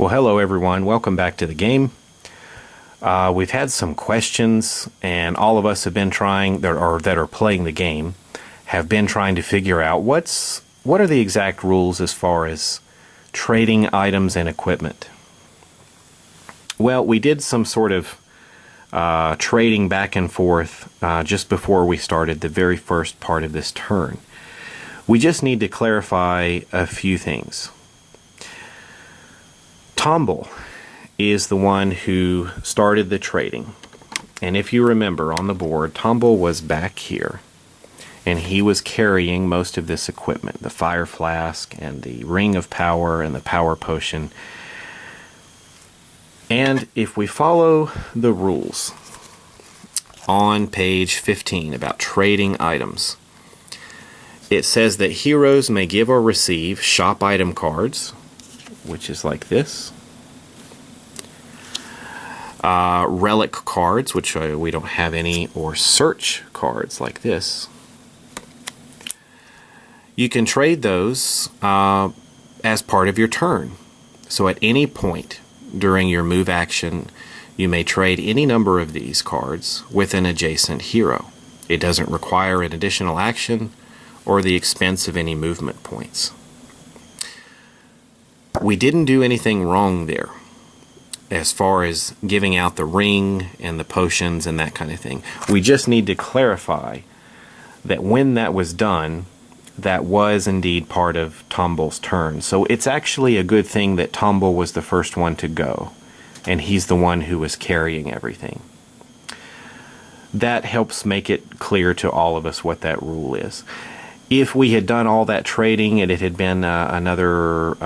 Well, hello everyone. Welcome back to the game. We've had some questions, and all of us have been trying, that are playing the game, have been trying to figure out what are the exact rules as far as trading items and equipment. Well, we did some sort of trading back and forth just before we started the very first part of this turn. We just need to clarify a few things. Tomble is the one who started the trading, and if you remember on the board, Tomble was back here and he was carrying most of this equipment, the fire flask and the ring of power and the power potion. And if we follow the rules on page 15 about trading items, it says that heroes may give or receive shop item cards, which is like this. Relic cards, which we don't have any, or search cards like this. You can trade those as part of your turn. So at any point during your move action, you may trade any number of these cards with an adjacent hero. It doesn't require an additional action or the expense of any movement points. We didn't do anything wrong there as far as giving out the ring and the potions and that kind of thing. We just need to clarify that when that was done, that was indeed part of Tomble's turn. So it's actually a good thing that Tomble was the first one to go, and he's the one who was carrying everything. That helps make it clear to all of us what that rule is. If we had done all that trading and it had been another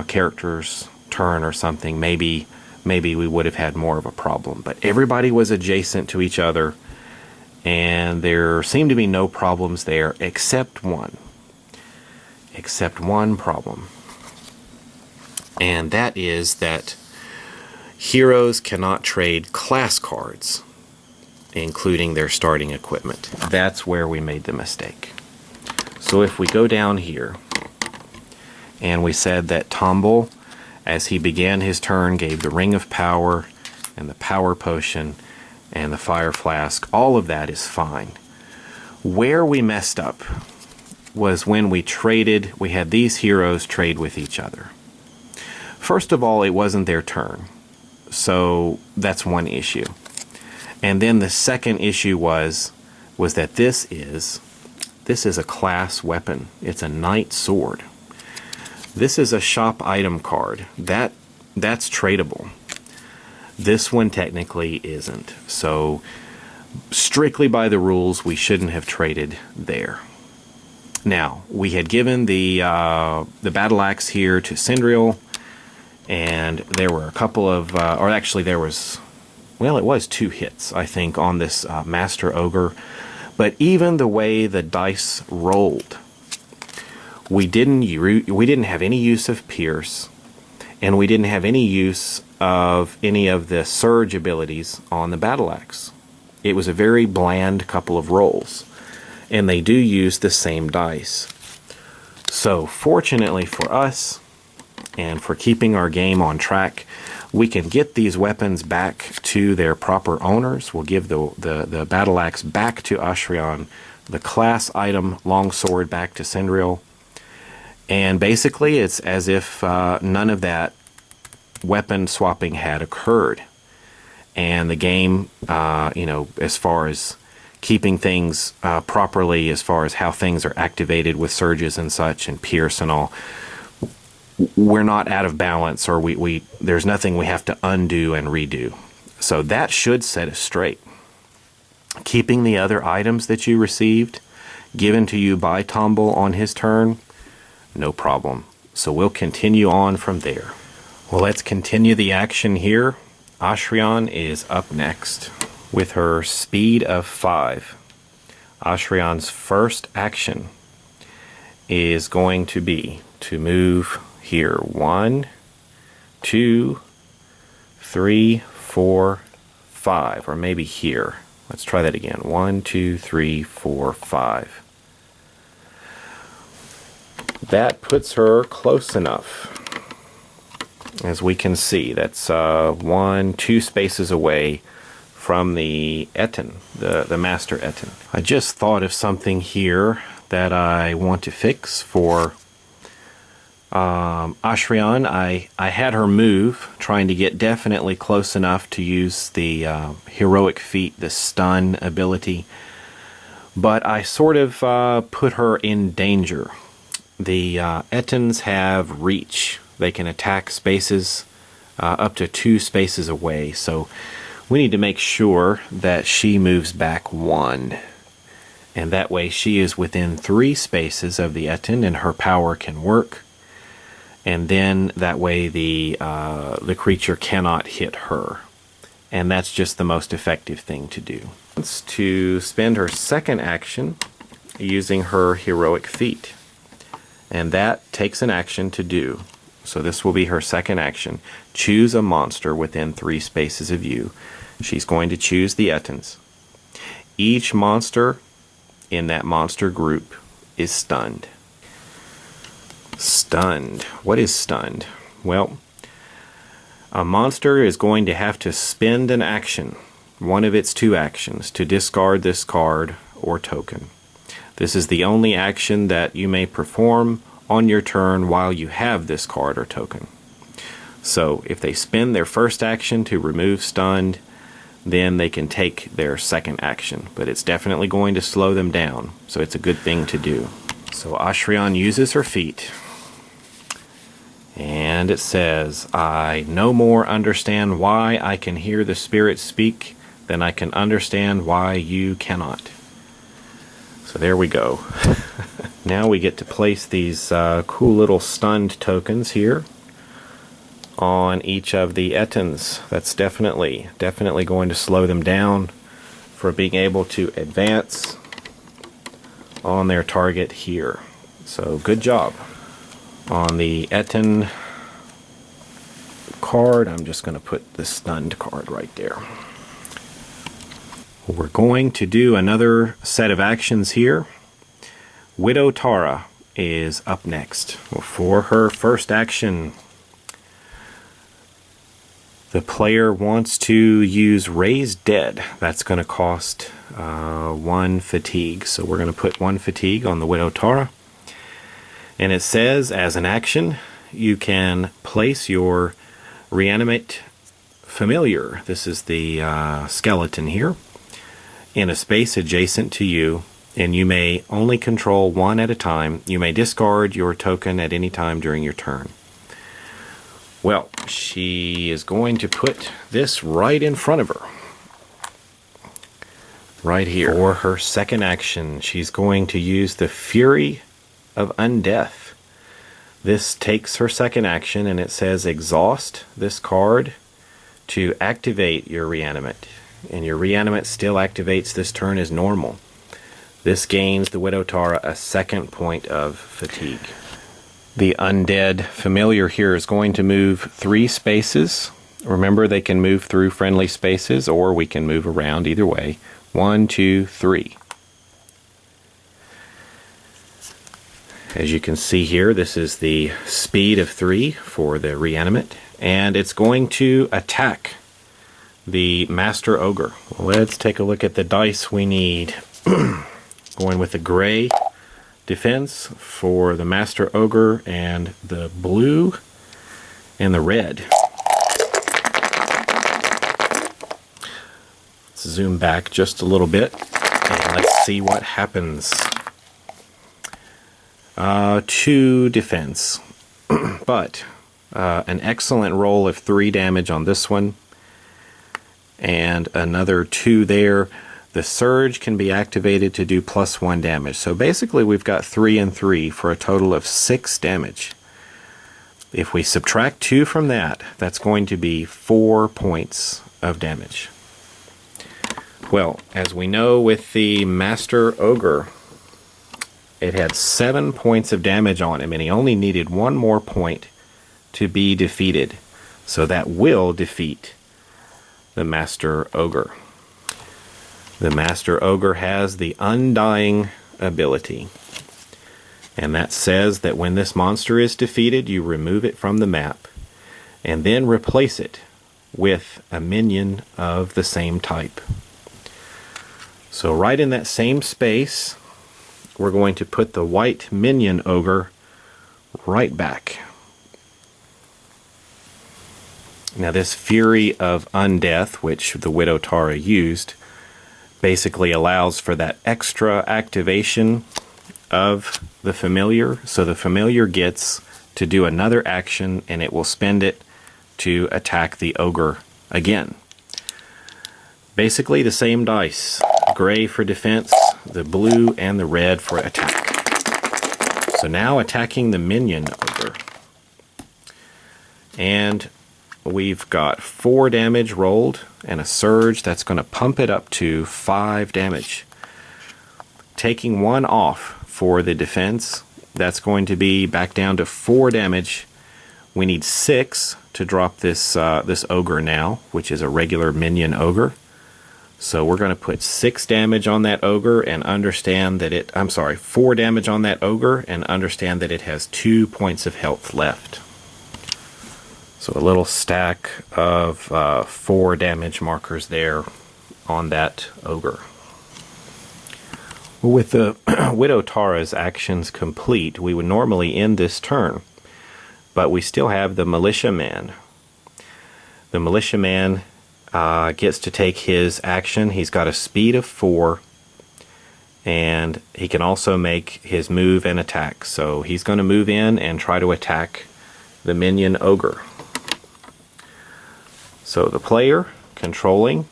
character's turn or something, maybe we would have had more of a problem. But everybody was adjacent to each other, and there seemed to be no problems there except one. Except one problem. And that is that heroes cannot trade class cards, including their starting equipment. That's where we made the mistake. So if we go down here, and we said that Tomble, as he began his turn, gave the ring of power and the power potion and the fire flask, all of that is fine. Where we messed up was when we traded, we had these heroes trade with each other. First of all, it wasn't their turn, so that's one issue. And then the second issue was that this is a class weapon. It's a knight sword. This is a shop item card. That's tradable. This one technically isn't. So strictly by the rules, we shouldn't have traded there. Now, we had given the battle axe here to Cindriel, and there were a couple of, or actually there was, well, it was 2 hits, I think, on this Master Ogre. But even the way the dice rolled, we didn't have any use of Pierce, and we didn't have any use of any of the surge abilities on the battle axe. It was a very bland couple of rolls, and they do use the same dice. So fortunately for us, and for keeping our game on track, we can get these weapons back to their proper owners. We'll give the battle axe back to Astrion, the class item longsword back to Cindriel, and basically it's as if none of that weapon swapping had occurred. And the game, as far as keeping things properly, as far as how things are activated with surges and such, and Pierce and all, we're not out of balance, or there's nothing we have to undo and redo. So that should set us straight. Keeping the other items that you received given to you by Tomble on his turn, no problem. So we'll continue on from there. Well, let's continue the action here. Astrion is up next with her speed of 5. Astrion's first action is going to be to move here 1, 2, 3, 4, 5, or maybe here. Let's try that again. 1, 2, 3, 4, 5. That puts her close enough As we can see, that's 2 spaces away from the Etten, the master Etten. I just thought of something here that I want to fix for Ashrian. I had her move, trying to get definitely close enough to use the heroic feat, the stun ability, but I sort of put her in danger. The Ettins have reach. They can attack spaces up to 2 spaces away, so we need to make sure that she moves back 1. And that way she is within 3 spaces of the Ettin and her power can work. And then that way the creature cannot hit her. And that's just the most effective thing to do. It's to spend her second action using her heroic feat. And that takes an action to do. So this will be her second action. Choose a monster within 3 spaces of you. She's going to choose the Ettins. Each monster in that monster group is stunned. Stunned. What is stunned? Well, a monster is going to have to spend an action, one of its 2 actions, to discard this card or token. This is the only action that you may perform on your turn while you have this card or token. So if they spend their first action to remove stunned, then they can take their second action, but it's definitely going to slow them down, so it's a good thing to do. So Ashrian uses her feat, and it says, I no more understand why I can hear the spirit speak than I can understand why you cannot. So there we go. Now we get to place these cool little stunned tokens here on each of the Ettins. That's definitely going to slow them down for being able to advance on their target here. So good job. On the Ettin card, I'm just going to put the stunned card right there. We're going to do another set of actions here. Widow Tara is up next. For her first action, the player wants to use Raise Dead. That's going to cost 1 fatigue. So we're going to put 1 fatigue on the Widow Tara. And it says, as an action, you can place your Reanimate Familiar, this is the skeleton here, in a space adjacent to you, and you may only control 1 at a time. You may discard your token at any time during your turn. Well, she is going to put this right in front of her. Right here. For her second action, she's going to use the Fury of Undeath. This takes her second action, and it says exhaust this card to activate your Reanimate. And your Reanimate still activates this turn as normal. This gains the Widow Tara a 2nd point of fatigue. The Undead Familiar here is going to move 3 spaces. Remember, they can move through friendly spaces, or we can move around either way. 1, 2, 3. As you can see here, this is the speed of 3 for the Reanimate, and it's going to attack the Master Ogre. Let's take a look at the dice we need. Going with the gray defense for the Master Ogre, and the blue and the red. Let's zoom back just a little bit and let's see what happens. 2 defense, but an excellent roll of 3 damage on this one, and another 2 there. The Surge can be activated to do +1 damage. So basically we've got 3 and 3 for a total of 6 damage. If we subtract 2 from that, that's going to be 4 points of damage. Well, as we know with the Master Ogre, it had 7 points of damage on him, and he only needed 1 more point to be defeated. So that will defeat the Master Ogre. The Master Ogre has the Undying ability, and that says that when this monster is defeated, you remove it from the map, and then replace it with a minion of the same type. So right in that same space, we're going to put the white minion ogre right back. Now this Fury of Undeath, which the Widow Tara used, basically allows for that extra activation of the familiar. So the familiar gets to do another action, and it will spend it to attack the ogre again. Basically the same dice. Gray for defense, the blue and the red for attack. So now attacking the minion ogre. And we've got 4 damage rolled and a surge that's going to pump it up to 5 damage. Taking 1 off for the defense, that's going to be back down to 4 damage. We need 6 to drop this this ogre now, which is a regular minion ogre. So we're going to put 6 damage on that ogre and understand that it, 4 damage on that ogre and understand that it has 2 points of health left. So a little stack of 4 damage markers there on that ogre. Well, with the Widow Tara's actions complete, we would normally end this turn, but we still have the Militiaman. The Militiaman gets to take his action. He's got a speed of 4, and he can also make his move and attack. So he's going to move in and try to attack the minion ogre. So the player controlling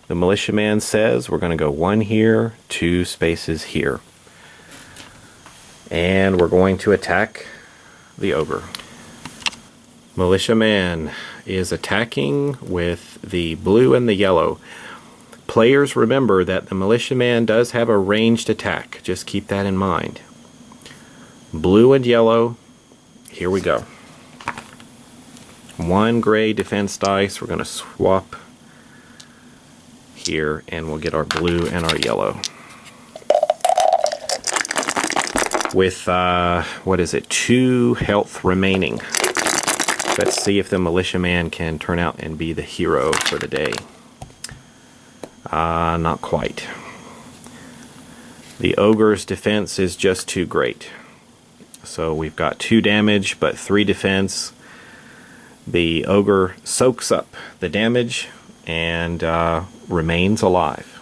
the Militiaman says we're going to go 1 here, 2 spaces here, and we're going to attack the ogre. Militiaman is attacking with the blue and the yellow. Players, remember that the Militiaman does have a ranged attack. Just keep that in mind. Blue and yellow. Here we go. 1 gray defense dice. We're going to swap here, and we'll get our blue and our yellow. With, 2 health remaining. Let's see if the Militiaman can turn out and be the hero for the day. Not quite. The ogre's defense is just too great. So we've got 2 damage, but 3 defense. The ogre soaks up the damage and remains alive.